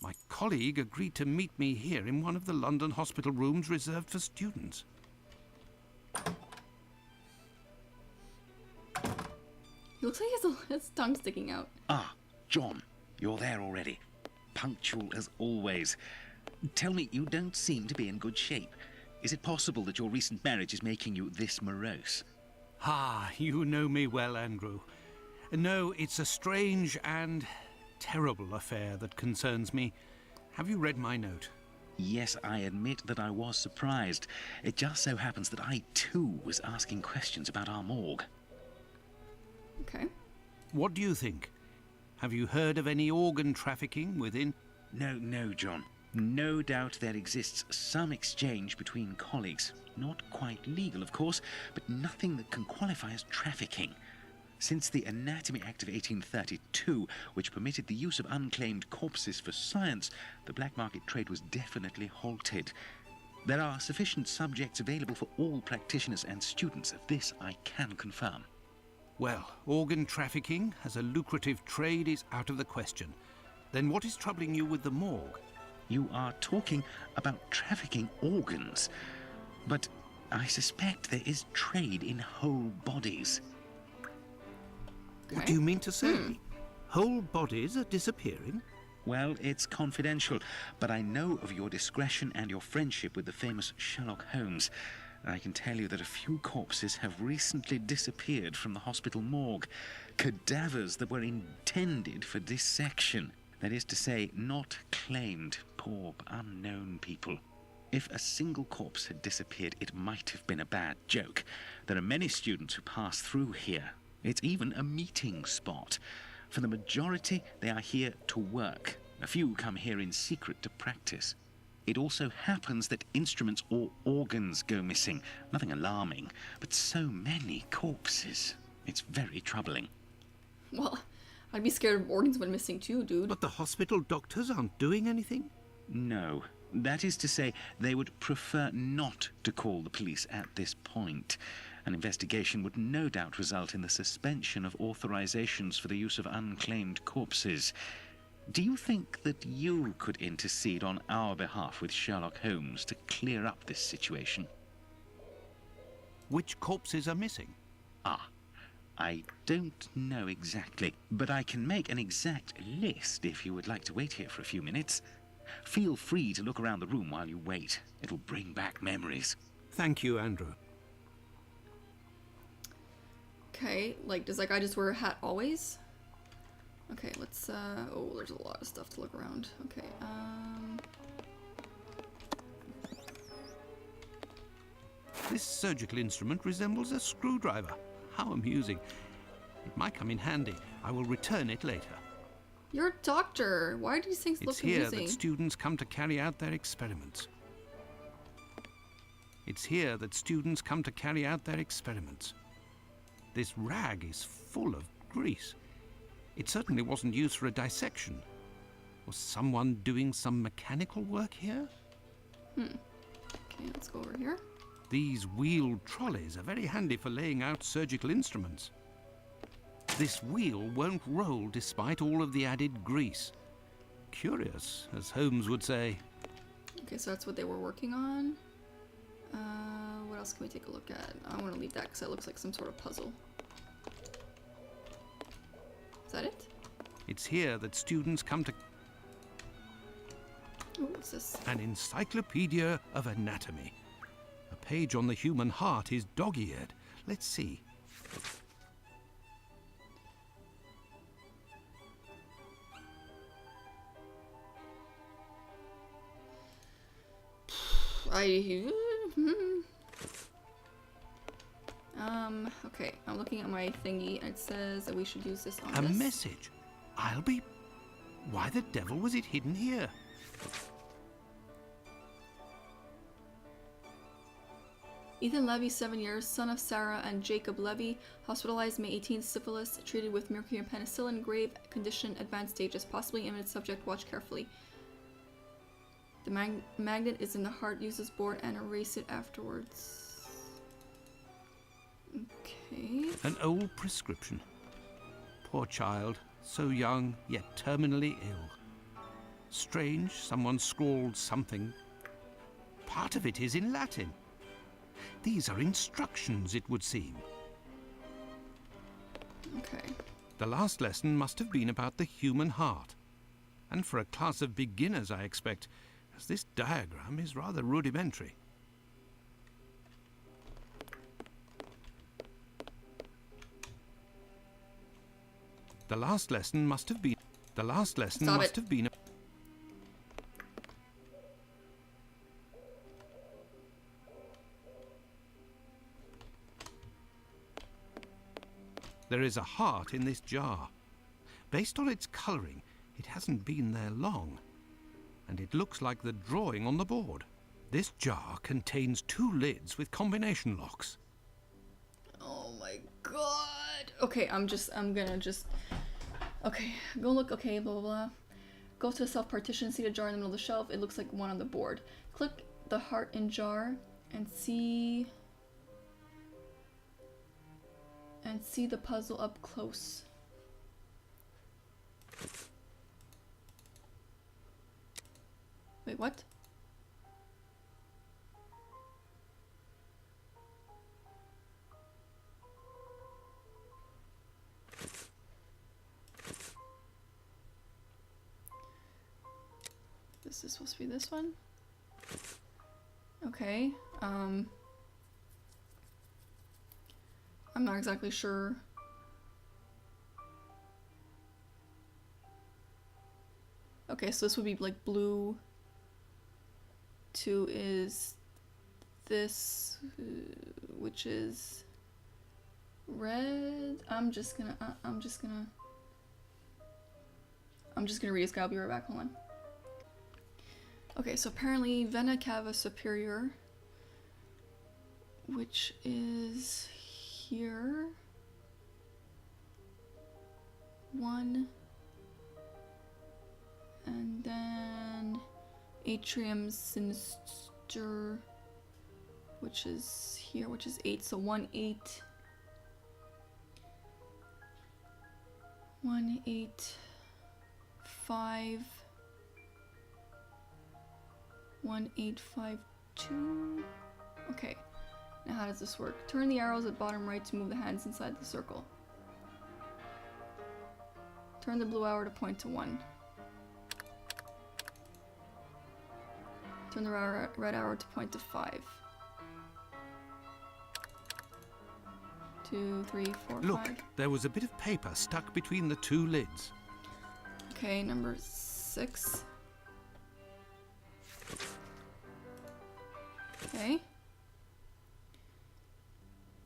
My colleague agreed to meet me here in one of the London hospital rooms reserved for students. He looks like he has his tongue sticking out. Ah, John, you're there already. Punctual as always. Tell me, you don't seem to be in good shape. Is it possible that your recent marriage is making you this morose? Ah, you know me well, Andrew. No, it's a strange and terrible affair that concerns me. Have you read my note? Yes, I admit that I was surprised. It just so happens that I, too, was asking questions about our morgue. Okay. What do you think? Have you heard of any organ trafficking within? No, John. No doubt there exists some exchange between colleagues. Not quite legal, of course, but nothing that can qualify as trafficking. Since the Anatomy Act of 1832, which permitted the use of unclaimed corpses for science, the black market trade was definitely halted. There are sufficient subjects available for all practitioners and students. This I can confirm. Well, organ trafficking as a lucrative trade is out of the question. Then what is troubling you with the morgue? You are talking about trafficking organs, but I suspect there is trade in whole bodies. What do you mean to say? Whole bodies are disappearing? Well, it's confidential, but I know of your discretion and your friendship with the famous Sherlock Holmes. I can tell you that a few corpses have recently disappeared from the hospital morgue. Cadavers that were intended for dissection. That is to say, not claimed. Poor, unknown people. If a single corpse had disappeared, it might have been a bad joke. There are many students who pass through here. It's even a meeting spot. For the majority, they are here to work. A few come here in secret to practice. It also happens that instruments or organs go missing. Nothing alarming, but so many corpses. It's very troubling. Well, I'd be scared of organs when missing too, dude. But the hospital doctors aren't doing anything? No. That is to say, they would prefer not to call the police at this point. An investigation would no doubt result in the suspension of authorizations for the use of unclaimed corpses. Do you think that you could intercede on our behalf with Sherlock Holmes to clear up this situation? Which corpses are missing? I don't know exactly, but I can make an exact list if you would like to wait here for a few minutes. Feel free to look around the room while you wait. It'll bring back memories. Thank you, Andrew. Okay, like, does that guy just wear a hat always? Okay, let's, oh, there's a lot of stuff to look around. Okay, This surgical instrument resembles a screwdriver. How amusing. It might come in handy. I will return it later. You're a doctor. Why do these things look It's here confusing? that students come to carry out their experiments. It's here that students come to carry out their experiments. This rag is full of grease. It certainly wasn't used for a dissection. Was someone doing some mechanical work here? Okay, let's go over here. These wheeled trolleys are very handy for laying out surgical instruments. This wheel won't roll despite all of the added grease. Curious, as Holmes would say. Okay, so that's what they were working on. What else can we take a look at? I want to leave that because that looks like some sort of puzzle. Is that it? It's here that students come to... Oh, what's this? An encyclopedia of anatomy. A page on the human heart is dog-eared. Let's see. Okay, I'm looking at my thingy and it says that we should use this on A this. message. I'll be... Why the devil was it hidden here? Ethan Levy, 7 years, son of Sarah and Jacob Levy, hospitalized May 18th, syphilis, treated with mercury and penicillin, grave condition, advanced stages, possibly imminent subject, watch carefully. The magnet is in the heart, use this board and erase it afterwards. Okay. An old prescription. Poor child, so young, yet terminally ill. Strange, someone scrawled something. Part of it is in Latin. These are instructions, it would seem. Okay. The last lesson must have been about the human heart. And for a class of beginners, I expect, as this diagram is rather rudimentary. The last lesson must have been... The last lesson Stop must it. have been... There is a heart in this jar. Based on its colouring, it hasn't been there long. And it looks like the drawing on the board. This jar contains 2 lids with combination locks. Oh my god. Okay, okay, go look, okay, blah, blah, blah. Go to the self-partition, see the jar in the middle of the shelf. It looks like one on the board. Click the heart in jar and see the puzzle up close. Wait, what? This is supposed to be this one? Okay, I'm not exactly sure. Okay, so this would be like blue. 2 is this, which is red. I'm just gonna read this guy. I'll be right back. Hold on. Okay, so apparently vena cava superior, which is here. 1. And then atrium sinister, which is here, which is 8. So 1, 8. 1, 8, 5. 1, 8, 5, 2. Okay. Now how does this work? Turn the arrows at bottom right to move the hands inside the circle. Turn the blue arrow to point to 1. Turn the red arrow to point to 5. 2, 3, 4, Look, 5. there was a bit of paper stuck between the 2 lids. Okay, number 6. Okay.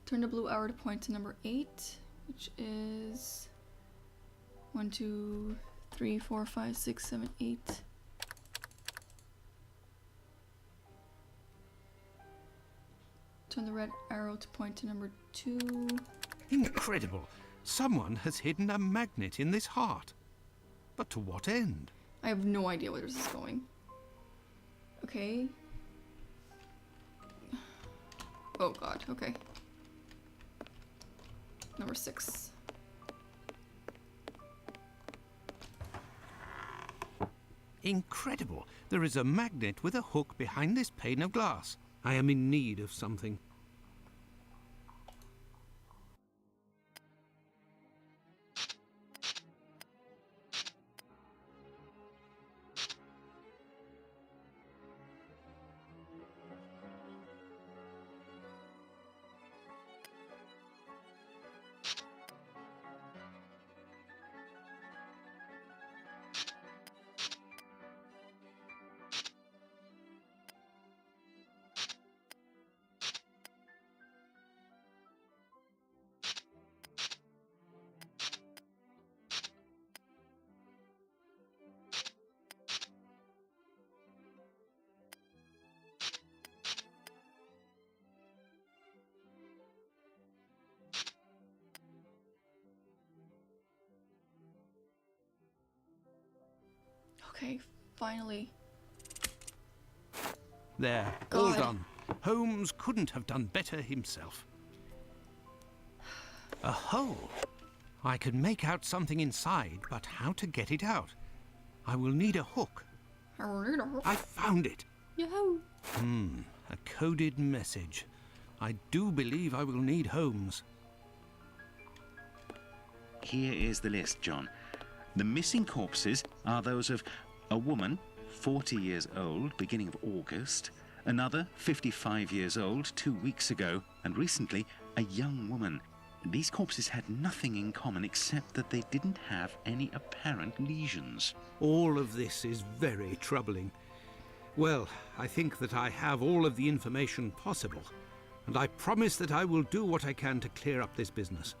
Turn the blue arrow to point to number 8, which is 1, 2, 3, 4, 5, 6, 7, 8. Turn the red arrow to point to number 2. Incredible! Someone has hidden a magnet in this heart. But to what end? I have no idea where this is going. Okay. Oh god, okay. Number 6. Incredible! There is a magnet with a hook behind this pane of glass. I am in need of something. Okay, finally. There, all God. done. Holmes couldn't have done better himself. A hole. I can make out something inside, but how to get it out? I will need a hook. I found it. Yahoo! A coded message. I do believe I will need Holmes. Here is the list, John. The missing corpses are those of a woman, 40 years old, beginning of August, another, 55 years old, 2 weeks ago, and recently, a young woman. These corpses had nothing in common except that they didn't have any apparent lesions. All of this is very troubling. Well, I think that I have all of the information possible, and I promise that I will do what I can to clear up this business.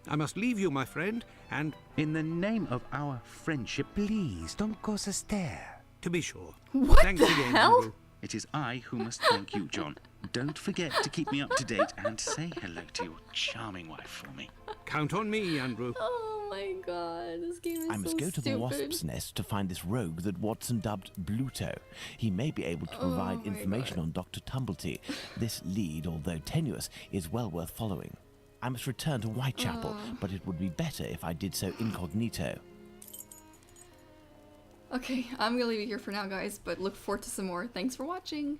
I must leave you, my friend, and In the name of our friendship, Please, don't cause a stare. to be sure. What Thanks the again, hell? Andrew. it is I who must thank you, John. Don't forget to keep me up to date and say hello to your charming wife for me. Count on me, Andrew. Oh my god, this game is I must so go to the stupid. wasp's nest to find this rogue that Watson dubbed Bluto. He may be able to provide my information God. on Dr. Tumblety. This lead, although tenuous, is well worth following. I must return to Whitechapel, but it would be better if I did so incognito. Okay, I'm gonna leave it here for now, guys, but look forward to some more. Thanks for watching!